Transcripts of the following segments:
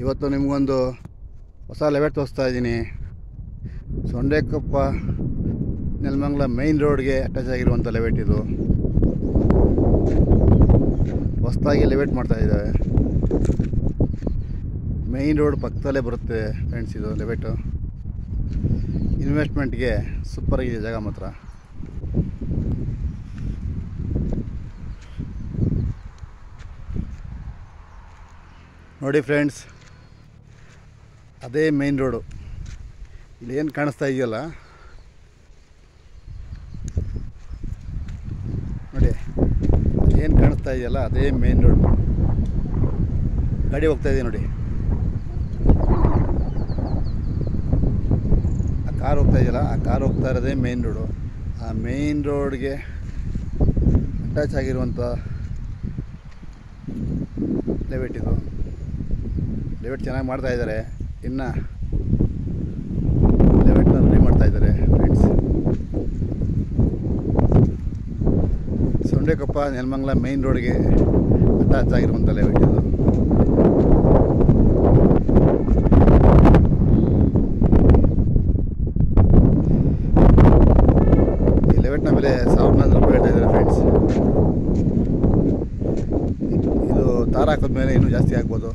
ಇವತ್ತು ನಿಮಗೊಂದು ಹೊಸ ಲೆವೆಟ್ ತೋರಿಸ್ತಾ ಇದ್ದೀನಿ. ಸೊಂಡೆಕೊಪ್ಪ ನೆಲಮಂಗಲ ಮೈನ್ ರೋಡ್ಗೆ ಅಟ್ಯಾಚ್ ಆಗಿರುವಂಥ ಲೆವೆಟ್ ಇದು. ಹೊಸದಾಗಿ ಲೆವೆಟ್ ಮಾಡ್ತಾ ಇದ್ದಾರೆ. ಮೈನ್ ರೋಡ್ ಪಕ್ಕದಲ್ಲೇ ಬರುತ್ತೆ ಫ್ರೆಂಡ್ಸ್ ಇದು ಲೆವೆಟು. ಇನ್ವೆಸ್ಟ್ಮೆಂಟ್ಗೆ ಸೂಪರಾಗಿದೆ ಜಾಗ ಮಾತ್ರ. ನೋಡಿ ಫ್ರೆಂಡ್ಸ್, ಅದೇ ಮೈನ್ ರೋಡು. ಇಲ್ಲಿ ಏನು ಕಾಣಿಸ್ತಾ ಇದೆಯಲ್ಲ ನೋಡಿ, ಏನು ಕಾಣಿಸ್ತಾ ಇದೆಯಲ್ಲ ಅದೇ ಮೈನ್ ರೋಡ್. ಗಾಡಿ ಹೋಗ್ತಾ ಇದೆ ನೋಡಿ, ಆ ಕಾರ್ ಹೋಗ್ತಾ ಇದೆಯಲ್ಲ, ಆ ಕಾರ್ ಹೋಗ್ತಾ ಇರೋದೇ ಮೈನ್ ರೋಡು. ಆ ಮೈನ್ ರೋಡ್ಗೆ ಅಟ್ಯಾಚ್ ಆಗಿರುವಂಥ ಲೆವೆಟ್ ಇದು. ಲೆವೆಟ್ ಚೆನ್ನಾಗಿ ಮಾಡ್ತಾ ಇದ್ದಾರೆ. ಇನ್ನು ಲೆವೆಟ್ನ ರೆಡಿ ಮಾಡ್ತಾ ಇದ್ದಾರೆ ಫ್ರೆಂಡ್ಸ್. ಸೊಂಡೆಕೊಪ್ಪ ನೆಲಮಂಗಲ ಮೈನ್ ರೋಡ್ಗೆ ಅಟ್ಯಾಚ್ ಆಗಿರುವಂಥ ಲೆವೆಟ್ ಇದು. ಈ ಲೆವೆಟ್ನ ಬೆಲೆ 1400 ರೂಪಾಯಿ ಹೇಳ್ತಾ ಇದ್ದಾರೆ ಫ್ರೆಂಡ್ಸ್. ಇದು ತಾರ ಹಾಕಿದ್ಮೇಲೆ ಇನ್ನೂ ಜಾಸ್ತಿ ಆಗ್ಬೋದು.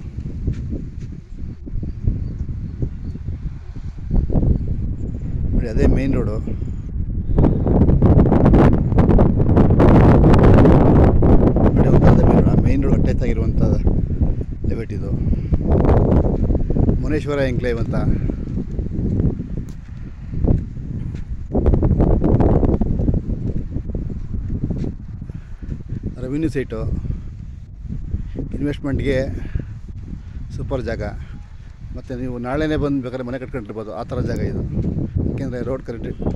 ನೋಡಿ, ಅದೇ ಮೈನ್ ರೋಡು. ನೋಡಿ, ಹೋಗ್ತಾ ಮೈನ್ ರೋಡ್. ಆ ಮೈನ್ ರೋಡ್ ಅಟ್ಯಾಚ್ ಆಗಿರುವಂಥ ಲೆವೆಟ್ ಇದು. ಮುನೇಶ್ವರ ಎಂಕ್ಲೇವ್ ಅಂತ. Revenue site. ಇನ್ವೆಸ್ಟ್ಮೆಂಟ್ಗೆ ಸೂಪರ್ ಜಾಗ. ಮತ್ತು ನೀವು ನಾಳೆನೇ ಬಂದು ಬೇಕಾದ್ರೆ ಮನೆ ಕಟ್ಕೊಂಡಿರ್ಬೋದು, ಆ ಥರ ಜಾಗ ಇದು. ಯಾಕೆಂದರೆ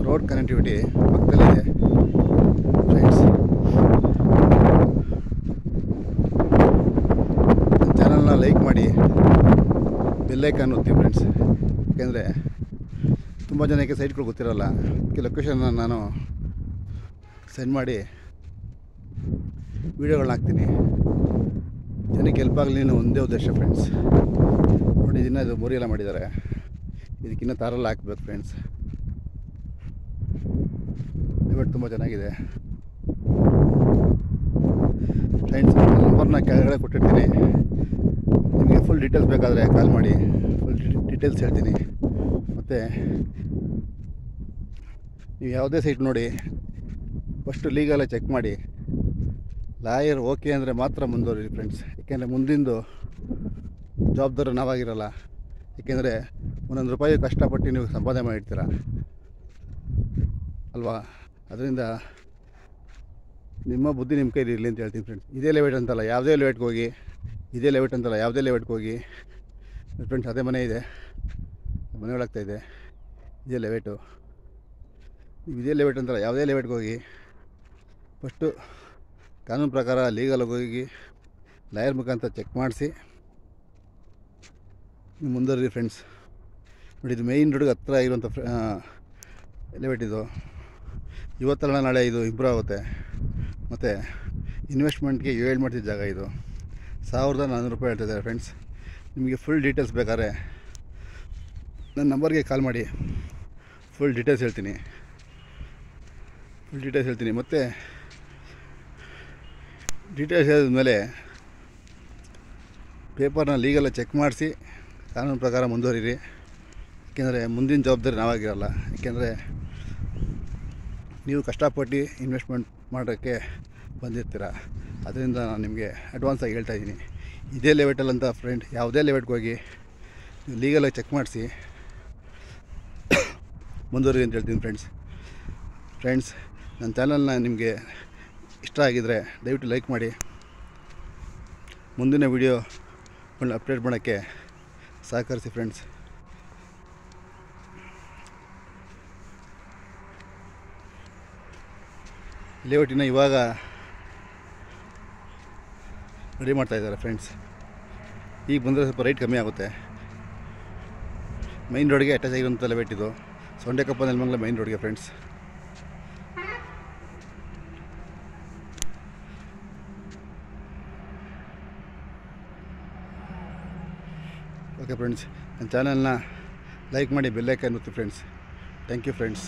ರೋಡ್ ಕನೆಕ್ಟಿವಿಟಿ ಪಕ್ಕದಲ್ಲಿದೆ ಫ್ರೆಂಡ್ಸ್. ಚಾನಲ್ನ ಲೈಕ್ ಮಾಡಿ, ಬೆಲ್ಲೈಕನ್ ಒತ್ತಿ ಫ್ರೆಂಡ್ಸ್. ಯಾಕೆಂದರೆ ತುಂಬ ಜನಕ್ಕೆ ಸೈಟ್ಗಳು ಗೊತ್ತಿರೋಲ್ಲ. ಅದಕ್ಕೆ ಲೊಕೇಶನ್ನ ನಾನು ಸೆಂಡ್ ಮಾಡಿ ವೀಡಿಯೋಗಳನ್ನ ಹಾಕ್ತೀನಿ. ಜನಕ್ಕೆ ಹೆಲ್ಪ್ ಆಗಲಿ ಅನ್ನೋ ಒಂದೇ ಉದ್ದೇಶ ಫ್ರೆಂಡ್ಸ್. ನೋಡಿ, ಇದನ್ನು ಇದು ಮೋರಿ ಎಲ್ಲ ಮಾಡಿದ್ದಾರೆ. ಇದಕ್ಕಿನ್ನ ತಾರೆಲ್ಲ ಹಾಕ್ಬೇಕು ಫ್ರೆಂಡ್ಸ್. ಲೆವೆಟ್ ತುಂಬ ಚೆನ್ನಾಗಿದೆ ಫ್ರೆಂಡ್ಸ್. ನಂಬರ್ನ ಕೆಳಗಡೆ ಕೊಟ್ಟಿರ್ತೀನಿ. ನಿಮಗೆ ಫುಲ್ ಡೀಟೇಲ್ಸ್ ಬೇಕಾದರೆ ಕಾಲ್ ಮಾಡಿ, ಫುಲ್ ಡೀಟೇಲ್ಸ್ ಹೇಳ್ತೀನಿ. ಮತ್ತು ನೀವು ಯಾವುದೇ ಸೈಟ್ ನೋಡಿ, ಫಸ್ಟು ಲೀಗಲ್ಲ ಚೆಕ್ ಮಾಡಿ. ಲಾಯರ್ ಓಕೆ ಅಂದರೆ ಮಾತ್ರ ಮುಂದುವರಿ ಫ್ರೆಂಡ್ಸ್. ಏಕೆಂದರೆ ಮುಂದಿಂದು ಜವಾಬ್ದಾರಿ ನಾವಾಗಿರಲ್ಲ. ಏಕೆಂದರೆ ಒಂದೊಂದು ರೂಪಾಯಿ ಕಷ್ಟಪಟ್ಟು ನೀವು ಸಂಪಾದನೆ ಮಾಡಿರ್ತೀರ ಅಲ್ವಾ. ಅದರಿಂದ ನಿಮ್ಮ ಬುದ್ಧಿ ನಿಮ್ಮ ಕೈಲಿ ಇರಲಿ ಅಂತ ಹೇಳ್ತೀನಿ ಫ್ರೆಂಡ್ಸ್. ಇದೇ ಲೆವೆಟ್ ಅಂತಲ್ಲ, ಯಾವುದೇ ಲೆವೆಟ್ಗೆ ಹೋಗಿ, ಇದೇ ಲೆವೆಟ್ ಅಂತಲ್ಲ, ಯಾವುದೇ ಲೆವೆಟ್ಗೆ ಹೋಗಿ ಫ್ರೆಂಡ್ಸ್. ಅದೇ ಮನೆ ಇದೆ, ಮನೆ ಒಳಗ್ತಾಯಿದೆ, ಇದೇ ಲೆವೆಟು. ನೀವು ಇದೇ ಲೆವೆಟ್ ಅಂತಲ್ಲ, ಯಾವುದೇ ಲೆವೆಟ್ಗೆ ಹೋಗಿ ಫಸ್ಟು ಕಾನೂನು ಪ್ರಕಾರ ಲೀಗಲಾಗಿ ಹೋಗಿ ಲಾಯರ್ ಮುಖಾಂತರ ಚೆಕ್ ಮಾಡಿಸಿ ನೀವು ಮುಂದುವರಿ ಫ್ರೆಂಡ್ಸ್. ನೋಡಿ, ಇದು ಮೈನ್ ರೋಡ್ಗೆ ಹತ್ತಿರ ಆಗಿರುವಂಥ ಲೆವೆಟ್ ಇದು. ಇವತ್ತಲ್ಲ ನಾಳೆ ಇದು ಇಂಪ್ರೂವ್ ಆಗುತ್ತೆ. ಮತ್ತು ಇನ್ವೆಸ್ಟ್ಮೆಂಟ್ಗೆ 7 ಮಾಡ್ತಿದ್ದ ಜಾಗ ಇದು. 1400 ರೂಪಾಯಿ ಹೇಳ್ತಿದ್ದಾರೆ ಫ್ರೆಂಡ್ಸ್. ನಿಮಗೆ ಫುಲ್ ಡೀಟೇಲ್ಸ್ ಬೇಕಾದ್ರೆ ನನ್ನ ನಂಬರ್ಗೆ ಕಾಲ್ ಮಾಡಿ, ಫುಲ್ ಡೀಟೇಲ್ಸ್ ಹೇಳ್ತೀನಿ. ಮತ್ತು ಡೀಟೇಲ್ಸ್ ಹೇಳಿದ್ಮೇಲೆ ಪೇಪರ್ನ ಲೀಗಲ್ಲ ಚೆಕ್ ಮಾಡಿಸಿ ಕಾನೂನು ಪ್ರಕಾರ ಮುಂದುವರಿರಿ. ಏಕೆಂದರೆ ಮುಂದಿನ ಜವಾಬ್ದಾರಿ ನಾವಾಗಿರಲ್ಲ. ಏಕೆಂದರೆ ನೀವು ಕಷ್ಟಪಟ್ಟು ಇನ್ವೆಸ್ಟ್ಮೆಂಟ್ ಮಾಡೋಕ್ಕೆ ಬಂದಿರ್ತೀರ. ಅದರಿಂದ ನಾನು ನಿಮಗೆ ಅಡ್ವಾನ್ಸಾಗಿ ಹೇಳ್ತಾಯಿದ್ದೀನಿ. ಇದೇ ಲೆವೆಟಲ್ಲಂತ ಫ್ರೆಂಡ್, ಯಾವುದೇ ಲೆವೆಟ್ಗೆ ಹೋಗಿ ನೀವು ಲೀಗಲಾಗಿ ಚೆಕ್ ಮಾಡಿಸಿ ಮುಂದುವರಿ ಅಂತ ಹೇಳ್ತೀನಿ ಫ್ರೆಂಡ್ಸ್. ನನ್ನ ಚಾನಲ್ನ ನಿಮಗೆ ಇಷ್ಟ ಆಗಿದರೆ ದಯವಿಟ್ಟು ಲೈಕ್ ಮಾಡಿ. ಮುಂದಿನ ವೀಡಿಯೋಗಳನ್ನ ಅಪ್ಡೇಟ್ ಮಾಡೋಕ್ಕೆ ಸಹಕರಿಸಿ ಫ್ರೆಂಡ್ಸ್. ಲೇಔಟಿನ ಇವಾಗ ರೆಡಿ ಮಾಡ್ತಾಯಿದ್ದಾರೆ ಫ್ರೆಂಡ್ಸ್. ಈಗ ಬಂದರೆ ಸ್ವಲ್ಪ ರೈಟ್ ಕಮ್ಮಿ ಆಗುತ್ತೆ. ಮೈನ್ ರೋಡ್ಗೆ ಅಟ್ಯಾಚ್ ಆಗಿರುವಂಥ ಲೆವೆಟ್ ಇದು. ಸೊಂಡೆಕೊಪ್ಪ ನೆಲಮಂಗಲ ಮೈನ್ ರೋಡ್ಗೆ ಫ್ರೆಂಡ್ಸ್. ಓಕೆ ಫ್ರೆಂಡ್ಸ್, ನನ್ನ ಚಾನಲ್ನ ಲೈಕ್ ಮಾಡಿ, ಬೆಲ್ಲೈಕನ್ ಒತ್ತಿ ಫ್ರೆಂಡ್ಸ್. Thank you friends.